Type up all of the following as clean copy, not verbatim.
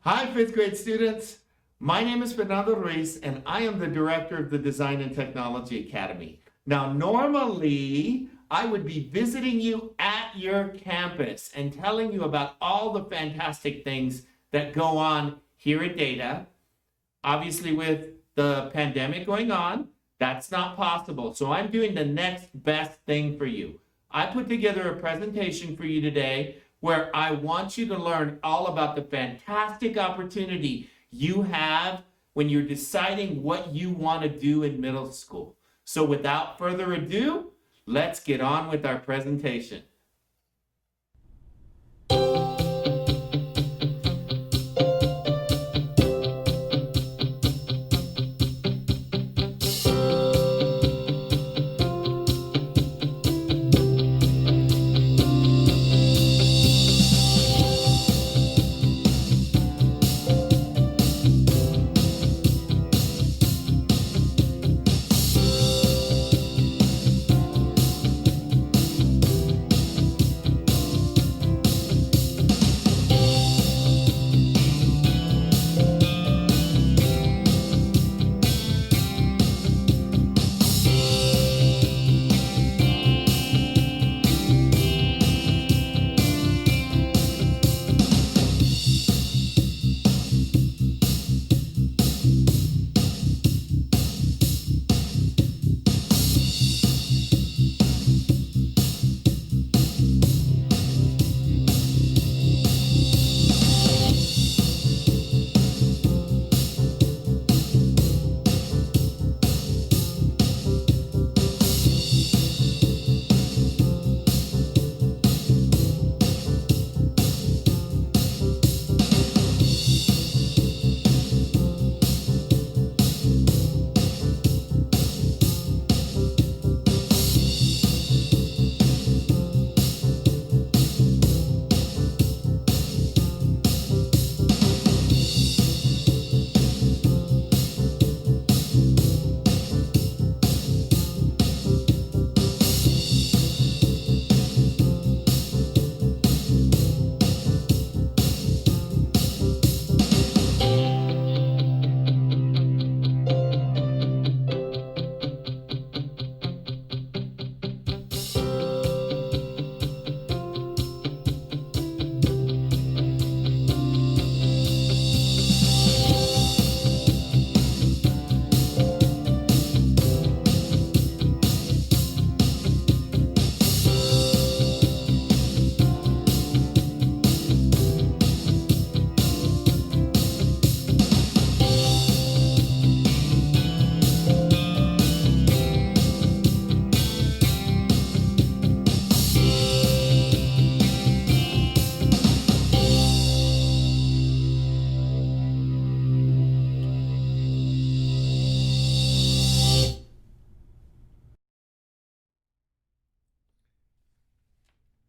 Hi, fifth grade students. My name is Fernando Ruiz, and I am the director of the Design and Technology Academy. Now, normally, I would be visiting you at your campus and telling you about all the fantastic things that go on here at Data. Obviously, with the pandemic going on, that's not possible. So I'm doing the next best thing for you. I put together a presentation for you today where I want you to learn all about the fantastic opportunity you have when you're deciding what you want to do in middle school. So without further ado, let's get on with our presentation.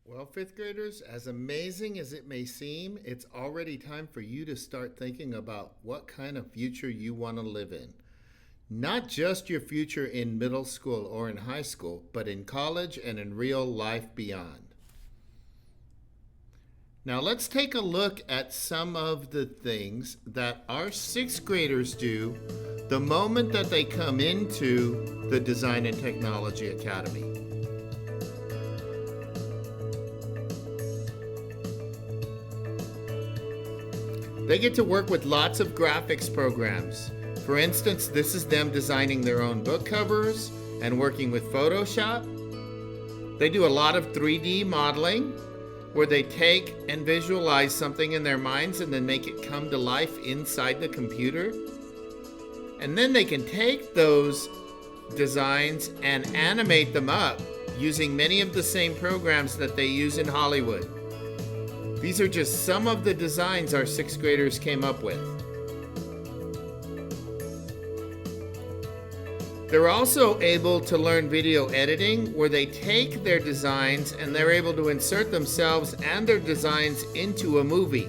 Well, fifth graders, as amazing as it may seem, it's already time for you to start thinking about what kind of future you want to live in. Not just your future in middle school or in high school, but in college and in real life beyond. Now let's take a look at some of the things that our sixth graders do the moment that they come into the Design and Technology Academy. They get to work with lots of graphics programs. For instance, this is them designing their own book covers and working with Photoshop. They do a lot of 3D modeling where they take and visualize something in their minds and then make it come to life inside the computer. And then they can take those designs and animate them up using many of the same programs that they use in Hollywood. These are just some of the designs our sixth graders came up with. They're also able to learn video editing, where they take their designs and they're able to insert themselves and their designs into a movie.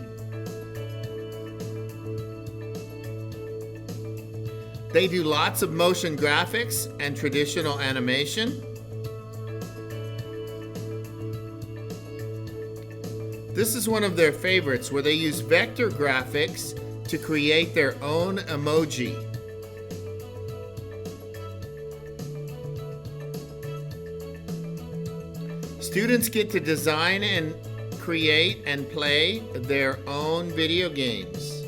They do lots of motion graphics and traditional animation. This is one of their favorites where they use vector graphics to create their own emoji. Students get to design and create and play their own video games.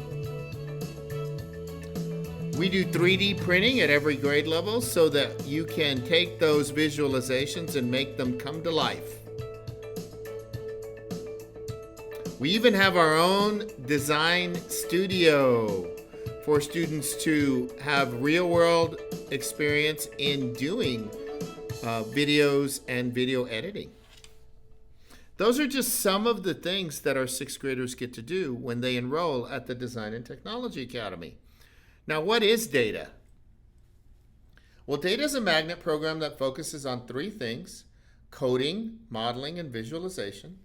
We do 3D printing at every grade level so that you can take those visualizations and make them come to life. We even have our own design studio for students to have real-world experience in doing videos and video editing. Those are just some of the things that our sixth graders get to do when they enroll at the Design and Technology Academy. Now, what is DATA? Well, DATA is a magnet program that focuses on three things: coding, modeling, and visualization.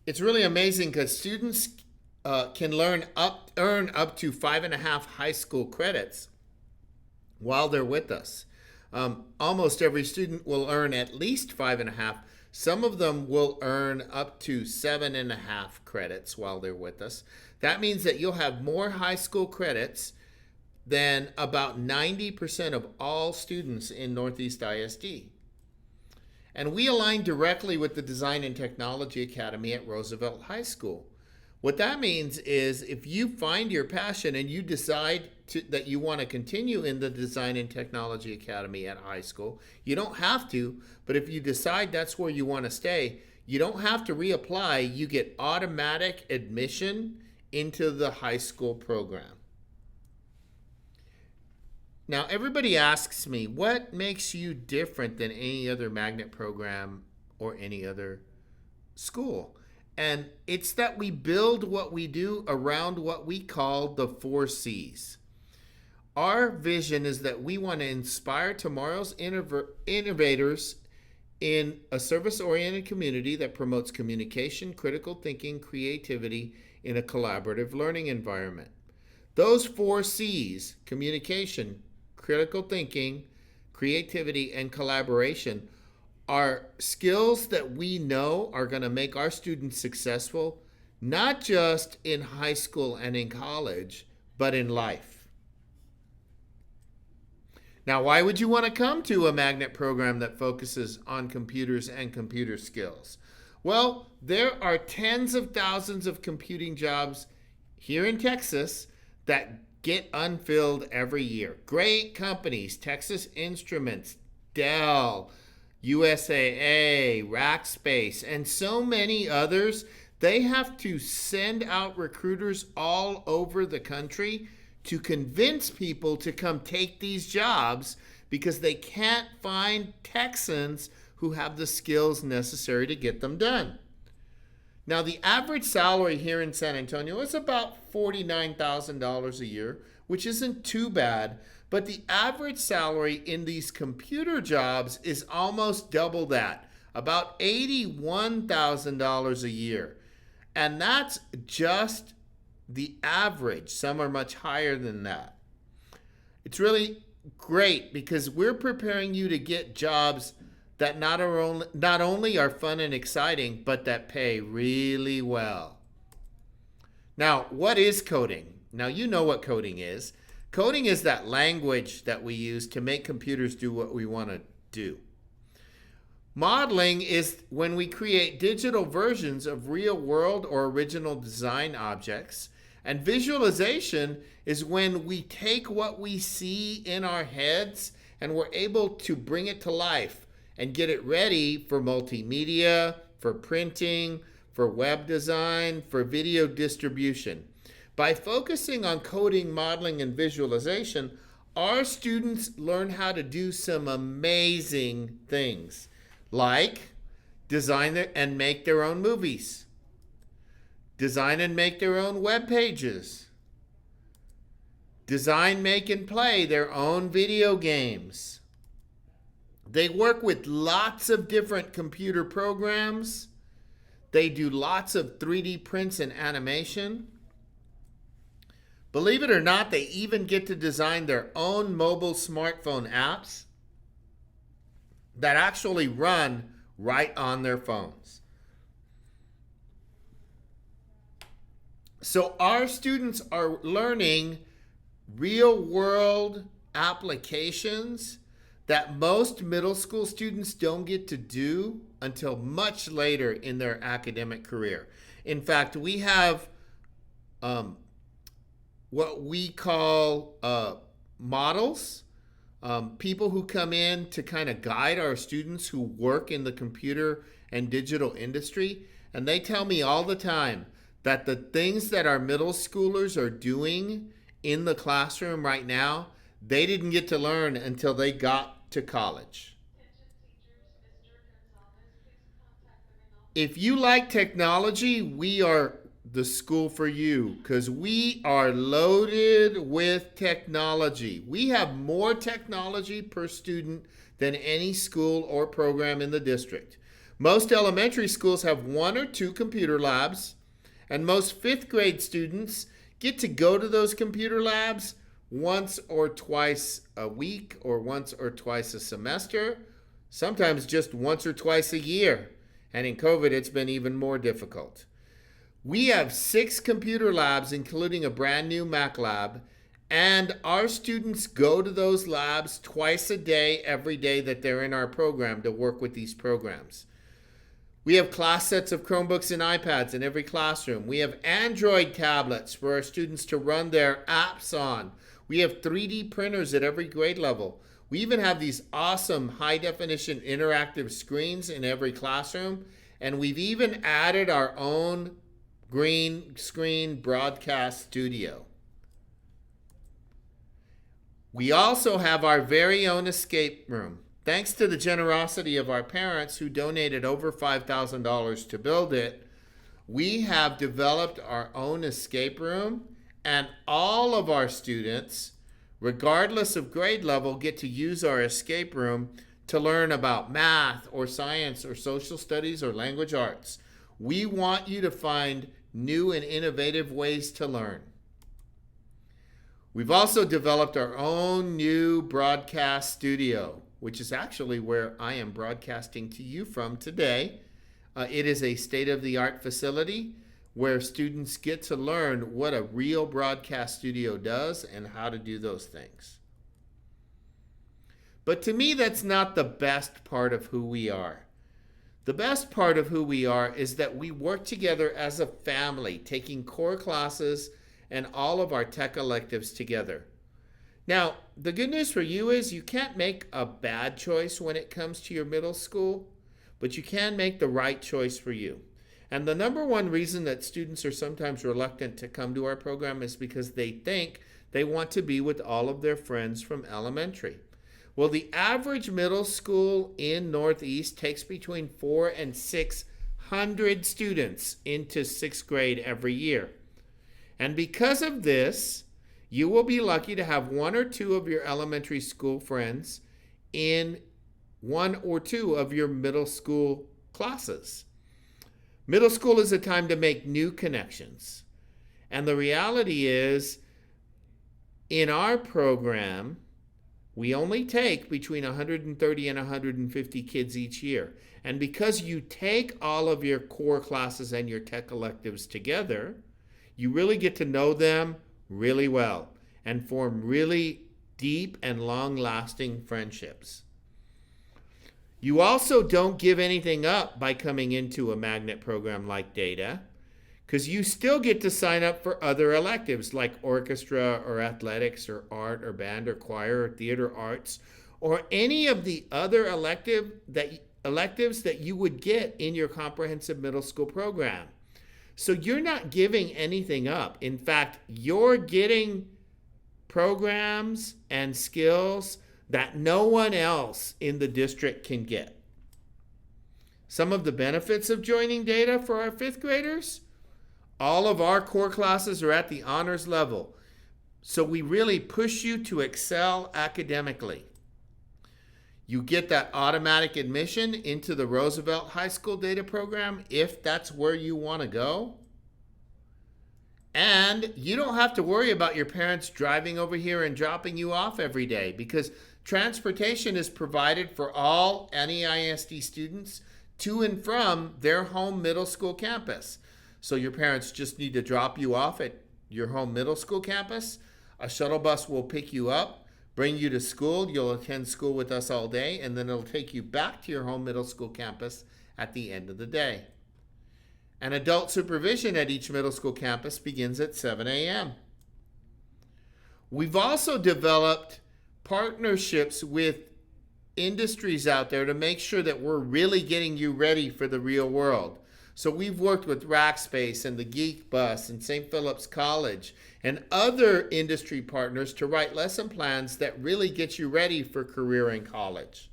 It's really amazing because students can earn up to 5.5 high school credits while they're with us. Almost every student will earn at least 5.5. Some of them will earn up to 7.5 credits while they're with us. That means that you'll have more high school credits than about 90% of all students in Northeast ISD. And we align directly with the Design and Technology Academy at Roosevelt High School. What that means is if you find your passion and you decide that you want to continue in the Design and Technology Academy at high school, you don't have to, but if you decide that's where you want to stay, you don't have to reapply. You get automatic admission into the high school program. Now, everybody asks me, what makes you different than any other magnet program or any other school? And it's that we build what we do around what we call the 4 C's. Our vision is that we want to inspire tomorrow's innovators in a service-oriented community that promotes communication, critical thinking, creativity in a collaborative learning environment. Those 4 C's, communication, critical thinking, creativity, and collaboration, are skills that we know are going to make our students successful, not just in high school and in college, but in life. Now, why would you want to come to a magnet program that focuses on computers and computer skills? Well, there are tens of thousands of computing jobs here in Texas that get unfilled every year. Great companies, Texas Instruments, Dell, USAA, Rackspace, and so many others, they have to send out recruiters all over the country to convince people to come take these jobs because they can't find Texans who have the skills necessary to get them done. Now, the average salary here in San Antonio is about $49,000 a year, which isn't too bad, but the average salary in these computer jobs is almost double that, about $81,000 a year. And that's just the average. Some are much higher than that. It's really great because we're preparing you to get jobs that not only are fun and exciting, but that pay really well. Now, what is coding? Now, you know what coding is. Coding is that language that we use to make computers do what we want to do. Modeling is when we create digital versions of real-world or original design objects. And visualization is when we take what we see in our heads and we're able to bring it to life and get it ready for multimedia, for printing, for web design, for video distribution. By focusing on coding, modeling, and visualization, our students learn how to do some amazing things, like design and make their own movies, design and make their own web pages, design, make, and play their own video games. They work with lots of different computer programs. They do lots of 3D prints and animation. Believe it or not, they even get to design their own mobile smartphone apps that actually run right on their phones. So our students are learning real world applications that most middle school students don't get to do until much later in their academic career. In fact, we have what we call models, people who come in to kind of guide our students who work in the computer and digital industry. And they tell me all the time that the things that our middle schoolers are doing in the classroom right now, they didn't get to learn until they got to college. If you like technology, we are the school for you, because we are loaded with technology. We have more technology per student than any school or program in the district. Most elementary schools have 1 or 2 computer labs, and most 5th grade students get to go to those computer labs once or twice a week or once or twice a semester, sometimes just once or twice a year. And in COVID, it's been even more difficult. We have 6 computer labs, including a brand new Mac lab, and our students go to those labs twice a day, every day that they're in our program to work with these programs. We have class sets of Chromebooks and iPads in every classroom. We have Android tablets for our students to run their apps on. We have 3D printers at every grade level. We even have these awesome high-definition interactive screens in every classroom. And we've even added our own green screen broadcast studio. We also have our very own escape room. Thanks to the generosity of our parents who donated over $5,000 to build it, we have developed our own escape room, and all of our students, regardless of grade level, get to use our escape room to learn about math or science or social studies or language arts. We want you to find new and innovative ways to learn. We've also developed our own new broadcast studio, which is actually where I am broadcasting to you from today. It is a state-of-the-art facility where students get to learn what a real broadcast studio does and how to do those things. But to me, that's not the best part of who we are. The best part of who we are is that we work together as a family, taking core classes and all of our tech electives together. Now, the good news for you is you can't make a bad choice when it comes to your middle school, but you can make the right choice for you. And the number one reason that students are sometimes reluctant to come to our program is because they think they want to be with all of their friends from elementary. Well, the average middle school in Northeast takes between 400 and 600 students into 6th grade every year. And because of this, you will be lucky to have 1 or 2 of your elementary school friends in 1 or 2 of your middle school classes. Middle school is a time to make new connections. And the reality is, in our program, we only take between 130 and 150 kids each year. And because you take all of your core classes and your tech electives together, you really get to know them really well and form really deep and long-lasting friendships. You also don't give anything up by coming into a magnet program like data, because you still get to sign up for other electives like orchestra or athletics or art or band or choir or theater arts, or any of the other electives that you would get in your comprehensive middle school program. So you're not giving anything up. In fact, you're getting programs and skills that no one else in the district can get. Some of the benefits of joining data for our 5th graders: all of our core classes are at the honors level, so we really push you to excel academically. You get that automatic admission into the Roosevelt High School data program if that's where you want to go. And you don't have to worry about your parents driving over here and dropping you off every day, because transportation is provided for all NEISD students to and from their home middle school campus. So your parents just need to drop you off at your home middle school campus. A shuttle bus will pick you up, bring you to school. You'll attend school with us all day, and then it'll take you back to your home middle school campus at the end of the day. And adult supervision at each middle school campus begins at 7 a.m. We've also developed partnerships with industries out there to make sure that we're really getting you ready for the real world. So we've worked with Rackspace and the Geek Bus and St. Philip's College and other industry partners to write lesson plans that really get you ready for career in college.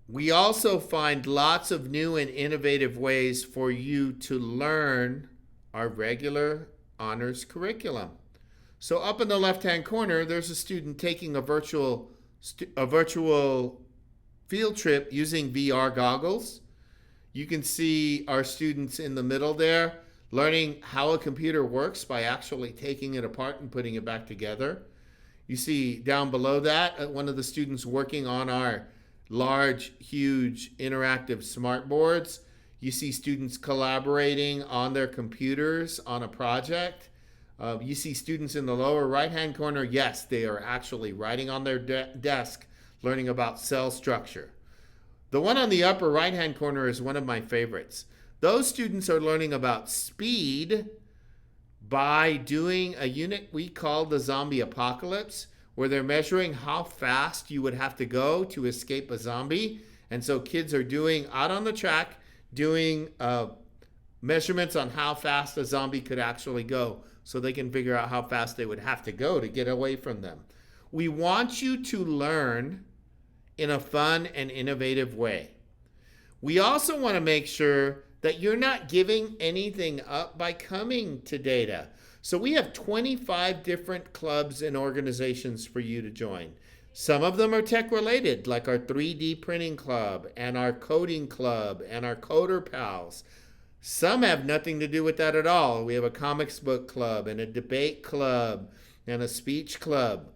We also find lots of new and innovative ways for you to learn our regular honors curriculum. So up in the left-hand corner, there's a student taking a virtual field trip using VR goggles. You can see our students in the middle there learning how a computer works by actually taking it apart and putting it back together. You see down below that one of the students working on our large, huge interactive smart boards. You see students collaborating on their computers on a project. You see students in the lower right-hand corner. Yes, they are actually writing on their desk, learning about cell structure. The one on the upper right-hand corner is one of my favorites. Those students are learning about speed by doing a unit we call the zombie apocalypse, where they're measuring how fast you would have to go to escape a zombie. And so kids are doing, out on the track, doing measurements on how fast a zombie could actually go so they can figure out how fast they would have to go to get away from them. We want you to learn in a fun and innovative way. We also want to make sure that you're not giving anything up by coming to Data. So we have 25 different clubs and organizations for you to join. Some of them are tech related, like our 3D printing club and our coding club and our Coder Pals. Some have nothing to do with that at all. We have a comics book club and a debate club and a speech club.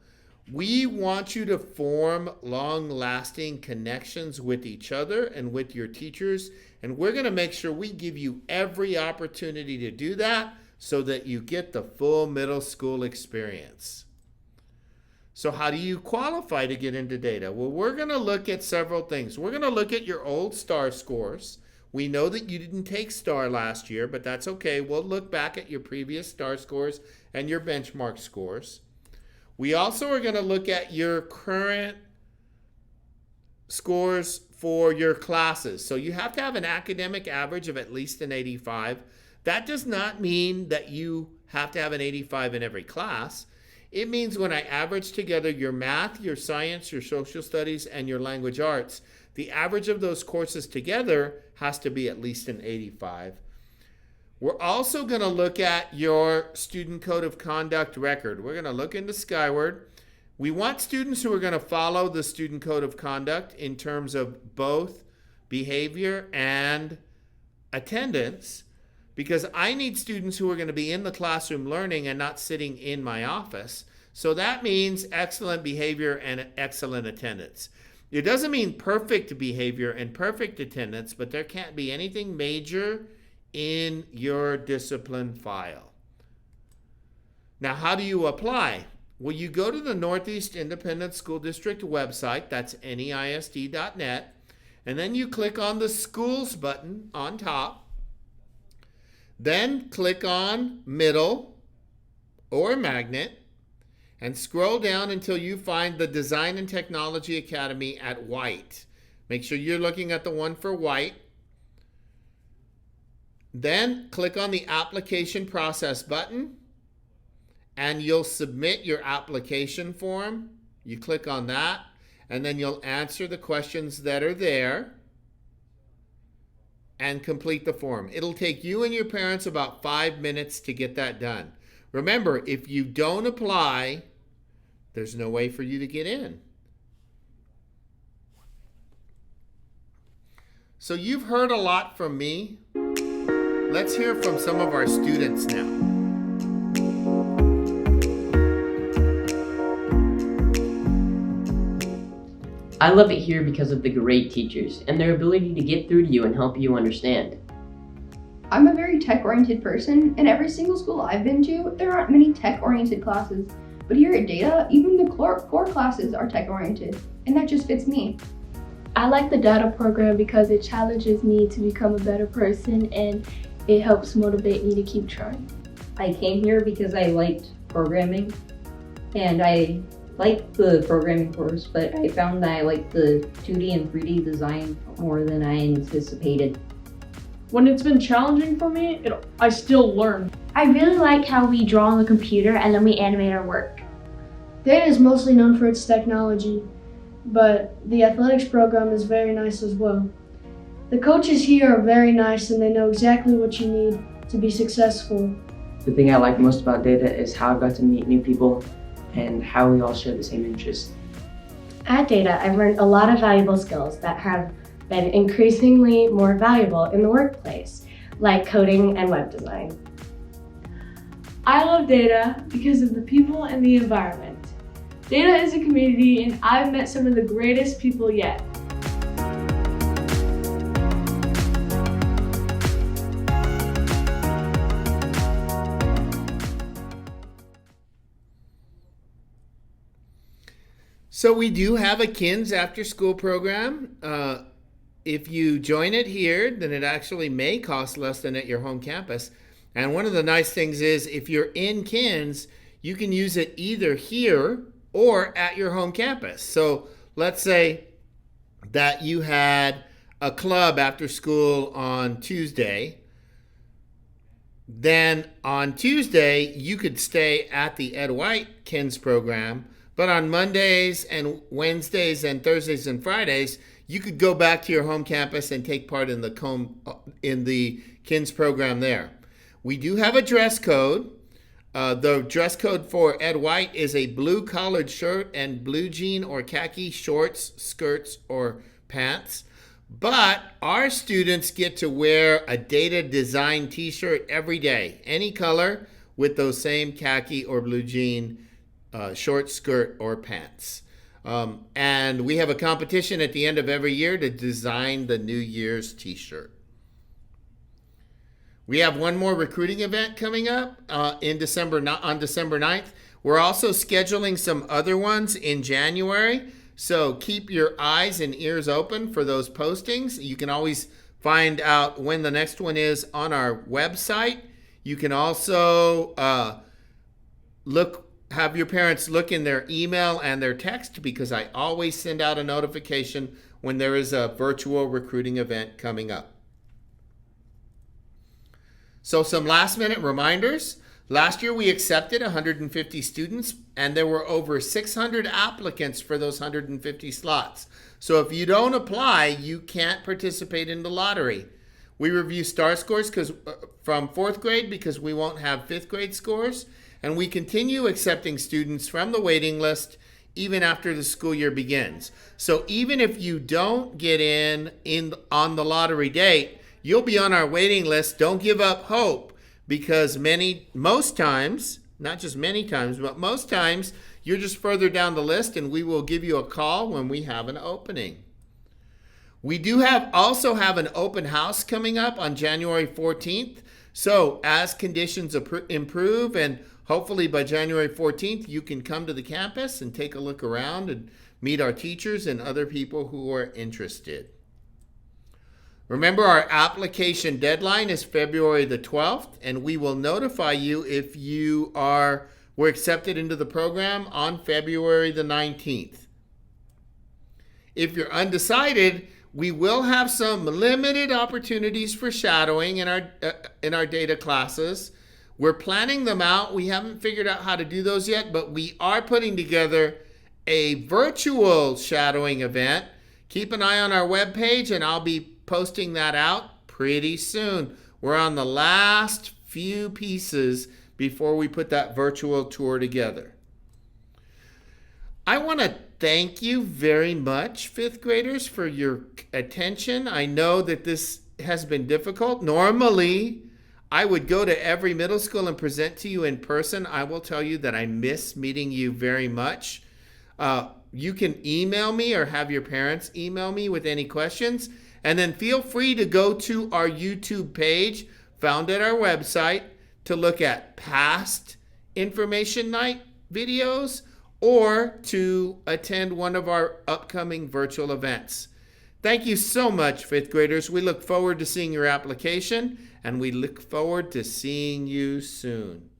We want you to form long-lasting connections with each other and with your teachers, and we're going to make sure we give you every opportunity to do that so that you get the full middle school experience. So how do you qualify to get into Data? Well, we're going to look at several things. We're going to look at your old STAR scores. We know that you didn't take STAR last year, but that's okay. We'll look back at your previous STAR scores and your benchmark scores. We also are going to look at your current scores for your classes. So you have to have an academic average of at least an 85. That does not mean that you have to have an 85 in every class. It means when I average together your math, your science, your social studies, and your language arts, the average of those courses together has to be at least an 85. We're also going to look at your student code of conduct record. We're going to look into Skyward. We want students who are going to follow the student code of conduct in terms of both behavior and attendance, because I need students who are going to be in the classroom learning and not sitting in my office. So that means excellent behavior and excellent attendance. It doesn't mean perfect behavior and perfect attendance, but there can't be anything major in your discipline file. Now, how do you apply? Well, you go to the Northeast Independent School District website, that's neisd.net, and then you click on the Schools button on top. Then click on Middle or Magnet and scroll down until you find the Design and Technology Academy at white. Make sure you're looking at the one for white. Then click on the Application Process button and you'll submit your application form. You click on that and then you'll answer the questions that are there and complete the form. It'll take you and your parents about 5 minutes to get that done. Remember, if you don't apply, there's no way for you to get in. So you've heard a lot from me. Let's hear from some of our students now. I love it here because of the great teachers and their ability to get through to you and help you understand. I'm a very tech-oriented person, and every single school I've been to, there aren't many tech-oriented classes. But here at Data, even the core classes are tech-oriented, and that just fits me. I like the data program because it challenges me to become a better person and it helps motivate me to keep trying. I came here because I liked programming, and I liked the programming course, but I found that I liked the 2D and 3D design more than I anticipated. When it's been challenging for me, I still learn. I really like how we draw on the computer and then we animate our work. Data is mostly known for its technology, but the athletics program is very nice as well. The coaches here are very nice and they know exactly what you need to be successful. The thing I like most about Data is how I got to meet new people and how we all share the same interests. At Data, I've learned a lot of valuable skills that have been increasingly more valuable in the workplace, like coding and web design. I love Data because of the people and the environment. Data is a community and I've met some of the greatest people yet. So we do have a KINS after school program. If you join it here, then it actually may cost less than at your home campus. And one of the nice things is if you're in KINS, you can use it either here or at your home campus. So let's say that you had a club after school on Tuesday. Then on Tuesday, you could stay at the Ed White KINS program. But on Mondays and Wednesdays and Thursdays and Fridays, you could go back to your home campus and take part in the KINS program there. We do have a dress code. The dress code for Ed White is a blue collared shirt and blue jean or khaki shorts, skirts, or pants. But our students get to wear a Data Design t-shirt every day, any color, with those same khaki or blue jean short skirt or pants. And we have a competition at the end of every year to design the New Year's t-shirt. We have one more recruiting event coming up on December 9th. We're also scheduling some other ones in January. So keep your eyes and ears open for those postings. You can always find out when the next one is on our website. You can also have your parents look in their email and their text, because I always send out a notification when there is a virtual recruiting event coming up. So some last minute reminders. Last year we accepted 150 students and there were over 600 applicants for those 150 slots. So if you don't apply, you can't participate in the lottery. We review STAR scores from 4th grade because we won't have 5th grade scores. And we continue accepting students from the waiting list even after the school year begins. So even if you don't get in on the lottery date, you'll be on our waiting list. Don't give up hope, because most times, not just many times, but most times, you're just further down the list and we will give you a call when we have an opening. We do also have an open house coming up on January 14th. So as conditions improve, and hopefully by January 14th, you can come to the campus and take a look around and meet our teachers and other people who are interested. Remember, our application deadline is February the 12th, and we will notify you if you were accepted into the program on February the 19th. If you're undecided, we will have some limited opportunities for shadowing in our data classes. We're planning them out. We haven't figured out how to do those yet, but we are putting together a virtual shadowing event. Keep an eye on our webpage, and I'll be posting that out pretty soon. We're on the last few pieces before we put that virtual tour together. I want to thank you very much, 5th graders, for your attention. I know that this has been difficult. Normally, I would go to every middle school and present to you in person. I will tell you that I miss meeting you very much. You can email me or have your parents email me with any questions. And then feel free to go to our YouTube page found at our website to look at past Information Night videos or to attend one of our upcoming virtual events. Thank you so much, fifth graders. We look forward to seeing your application, and we look forward to seeing you soon.